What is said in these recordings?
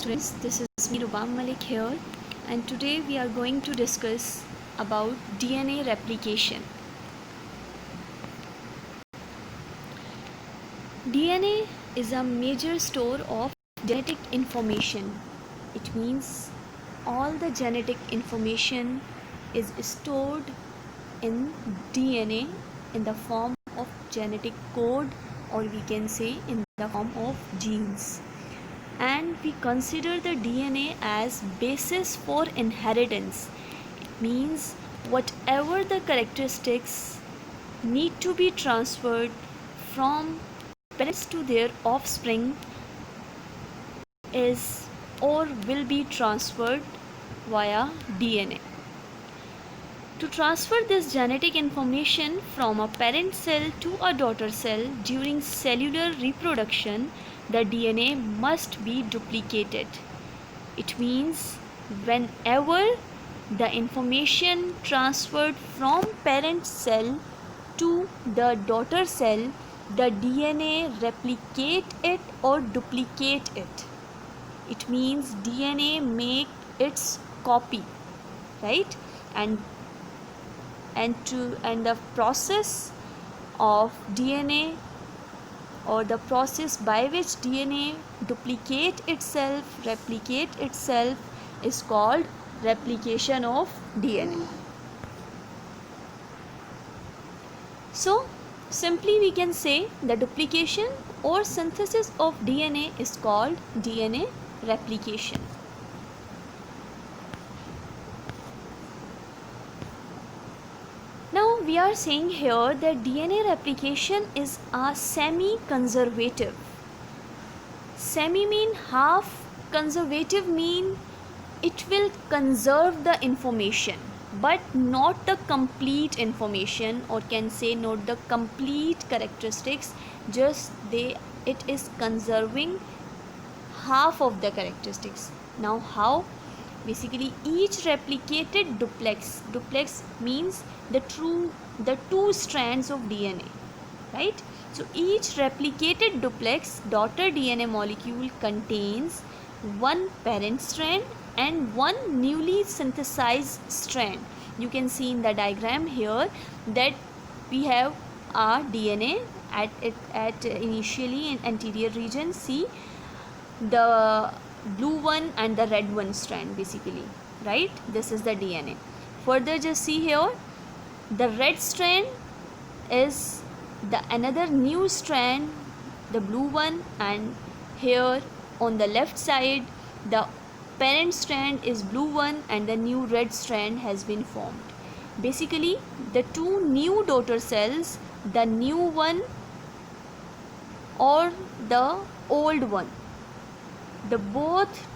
students, this is me Rubam Malik here, and today we are going to discuss about DNA replication. DNA is a major store of genetic information. It means all the genetic information is stored in DNA in the form of genetic code, or we can say in the form of genes. And we consider the DNA as basis for inheritance. It means whatever the characteristics need to be transferred from parents to their offspring is or will be transferred via DNA. To transfer this genetic information from a parent cell to a daughter cell during cellular reproduction, the DNA must be duplicated. It means whenever the information transferred from parent cell to the daughter cell, the DNA replicate it or duplicate it. It means DNA make its copy, right? And the process of DNA, or the process by which DNA replicate itself is called replication of DNA. So simply we can say the duplication or synthesis of DNA is called DNA replication. Now we are saying here that DNA replication is a semi-conservative. Semi mean half, conservative mean it will conserve the information but not the complete information, or can say not the complete characteristics, just it is conserving half of the characteristics. Now how? Basically each replicated duplex means the two strands of DNA, right? So each replicated duplex daughter DNA molecule contains one parent strand and one newly synthesized strand. You can see in the diagram here that we have our DNA at initially in anterior region. See the blue one and the red one strand, basically, right? This is the DNA. Further, just see here, the red strand is the another new strand, the blue one, and here on the left side the parent strand is blue one and the new red strand has been formed. Basically the two new daughter cells, the new one or the old one, the both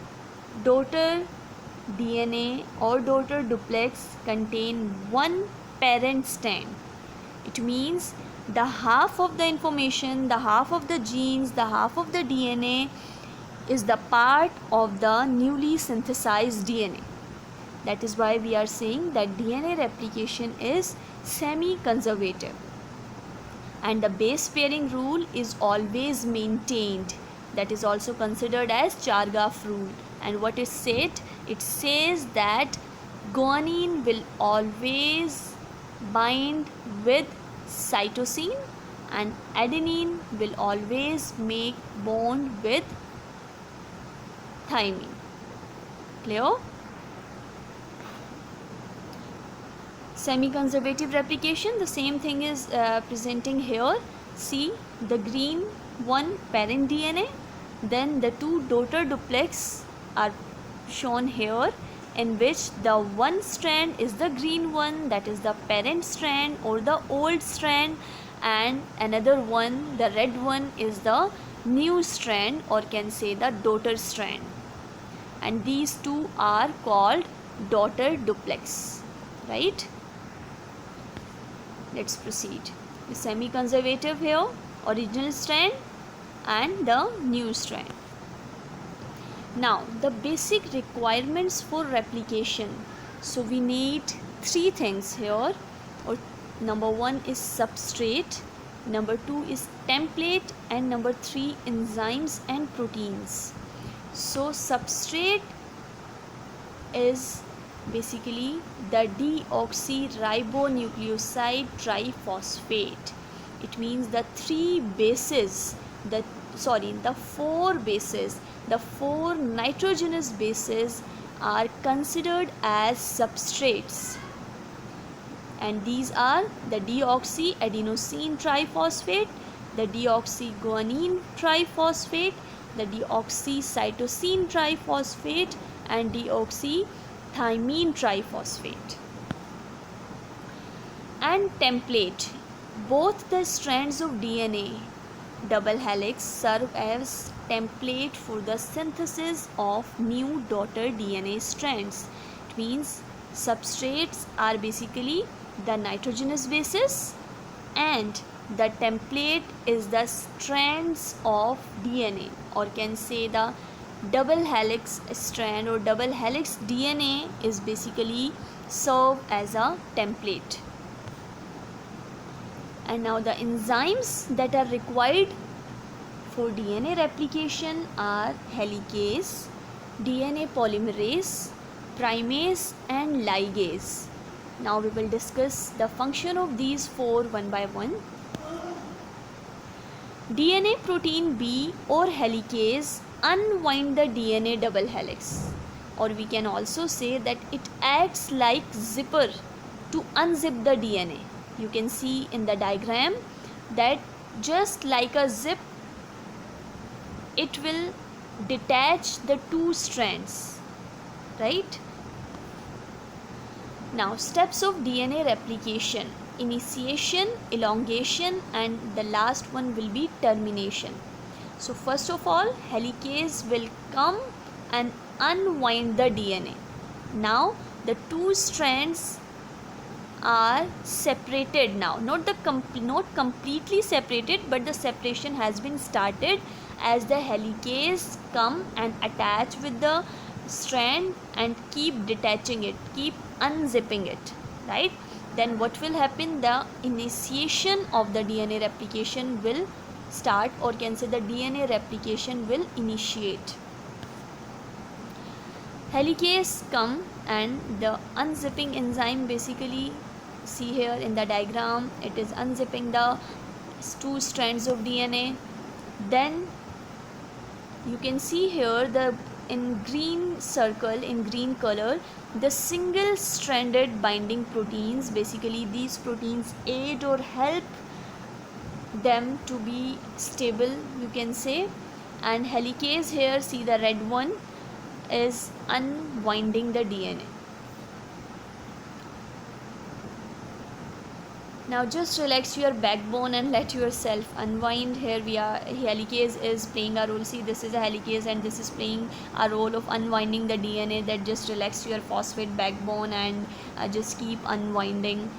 daughter DNA or daughter duplex contain one parent strand. It means the half of the information, the half of the genes, the half of the DNA is the part of the newly synthesized DNA. That is why we are saying that DNA replication is semi-conservative, and the base pairing rule is always maintained. That is also considered as Chargaff rule. And what is said? It says that guanine will always bind with cytosine and adenine will always make bond with thymine. Clear? Semi-conservative replication, the same thing is presenting here. See the green one parent DNA, then the two daughter duplex are shown here, in which the one strand is the green one, that is the parent strand or the old strand, and another one, the red one, is the new strand, or can say the daughter strand, and these two are called daughter duplex, right? Let's proceed. The semi-conservative here, original strand and the new strand. Now the basic requirements for replication. So we need three things here, or number one is substrate, number two is template, and number three enzymes and proteins. So substrate is basically the deoxyribonucleoside triphosphate. It means the four bases, the four nitrogenous bases are considered as substrates, and these are the deoxyadenosine triphosphate, the deoxyguanine triphosphate, the deoxycytosine triphosphate, and deoxythymine triphosphate. And template. Both the strands of DNA double helix serve as template for the synthesis of new daughter DNA strands. It means substrates are basically the nitrogenous bases, and the template is the strands of DNA, or can say the double helix strand or double helix DNA is basically serve as a template. And now the enzymes that are required for DNA replication are helicase, DNA polymerase, primase, and ligase. Now we will discuss the function of these four one by one. DNA protein B or helicase unwind the DNA double helix, or we can also say that it acts like zipper to unzip the DNA. You can see in the diagram that just like a zip, it will detach the two strands, right? Now steps of DNA replication: initiation, elongation, and the last one will be termination. So first of all, helicase will come and unwind the DNA. Now the two strands are separated now, not completely separated, but the separation has been started as the helicase come and attach with the strand and keep detaching it, keep unzipping it, right? Then what will happen? The initiation of the DNA replication will start, or can say the DNA replication will initiate. Helicase come and the unzipping enzyme, basically see here in the diagram, it is unzipping the two strands of DNA. Then you can see here the in green circle, in green color, the single stranded binding proteins. Basically these proteins aid or help them to be stable, you can say. And helicase here, see the red one, is unwinding the DNA. Now just relax your backbone and let yourself unwind. Here we are, helicase is playing a role. See, this is a helicase and this is playing a role of unwinding the DNA. That just relax your phosphate backbone and just keep unwinding.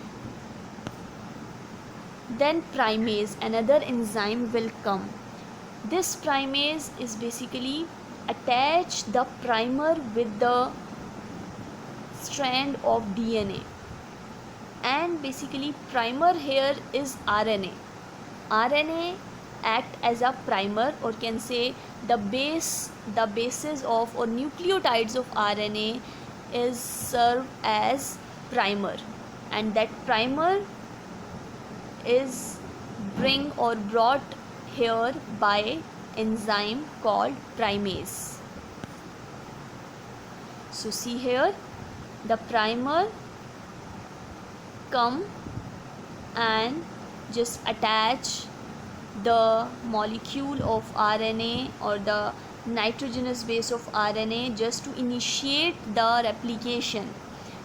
Then primase, another enzyme will come. This primase is basically attach the primer with the strand of DNA, and basically primer here is RNA. RNA act as a primer, or can say the bases of or nucleotides of RNA is serve as primer, and that primer is brought here by enzyme called primase. So see here, the primer come and just attach the molecule of RNA or the nitrogenous base of RNA just to initiate the replication.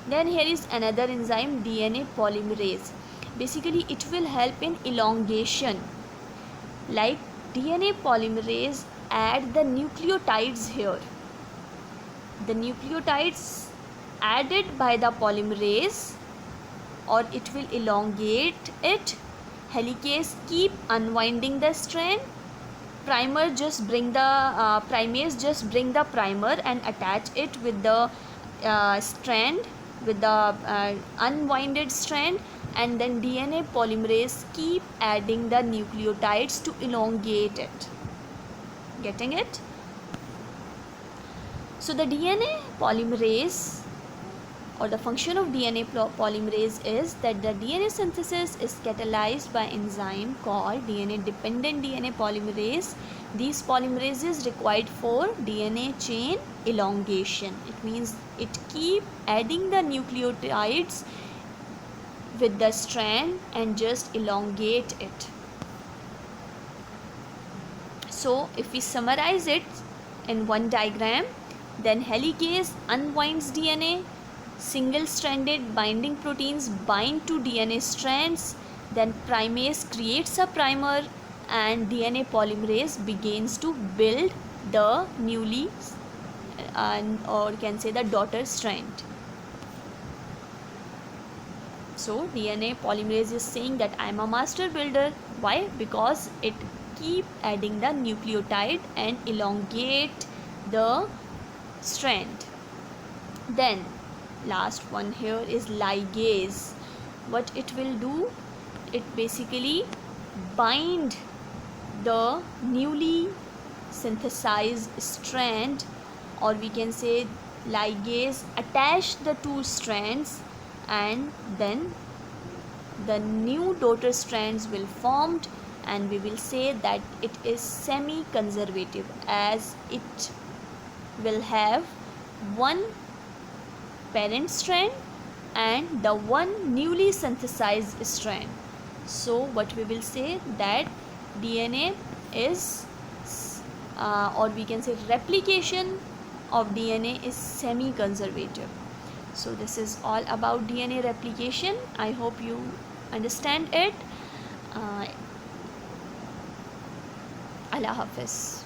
Then here is another enzyme, DNA polymerase. Basically it will help in elongation. Like DNA polymerase add the nucleotides here. The nucleotides added by the polymerase, or it will elongate it. Helicase keep unwinding the strand. Primase just bring the primer and attach it with the strand, with the unwinded strand, and then DNA polymerase keep adding the nucleotides to elongate it. Getting it? So the DNA polymerase, or the function of DNA polymerase is that the DNA synthesis is catalyzed by enzyme called DNA dependent DNA polymerase. These polymerases required for DNA chain elongation. It means it keep adding the nucleotides with the strand and just elongate it. So if we summarize it in one diagram, then helicase unwinds DNA, single stranded binding proteins bind to DNA strands, then primase creates a primer, and DNA polymerase begins to build the newly or you can say the daughter strand. So DNA polymerase is saying that I am a master builder. Why? Because it keep adding the nucleotide and elongate the strand. Then last one here is ligase. What it will do, it basically bind the newly synthesized strand, or we can say ligase attach the two strands, and then the new daughter strands will formed, and we will say that it is semi conservative as it will have one parent strand and the one newly synthesized strand. So what we will say that DNA is or we can say replication of DNA is semi conservative. So this is all about DNA replication. I hope you understand it. Allah Hafiz.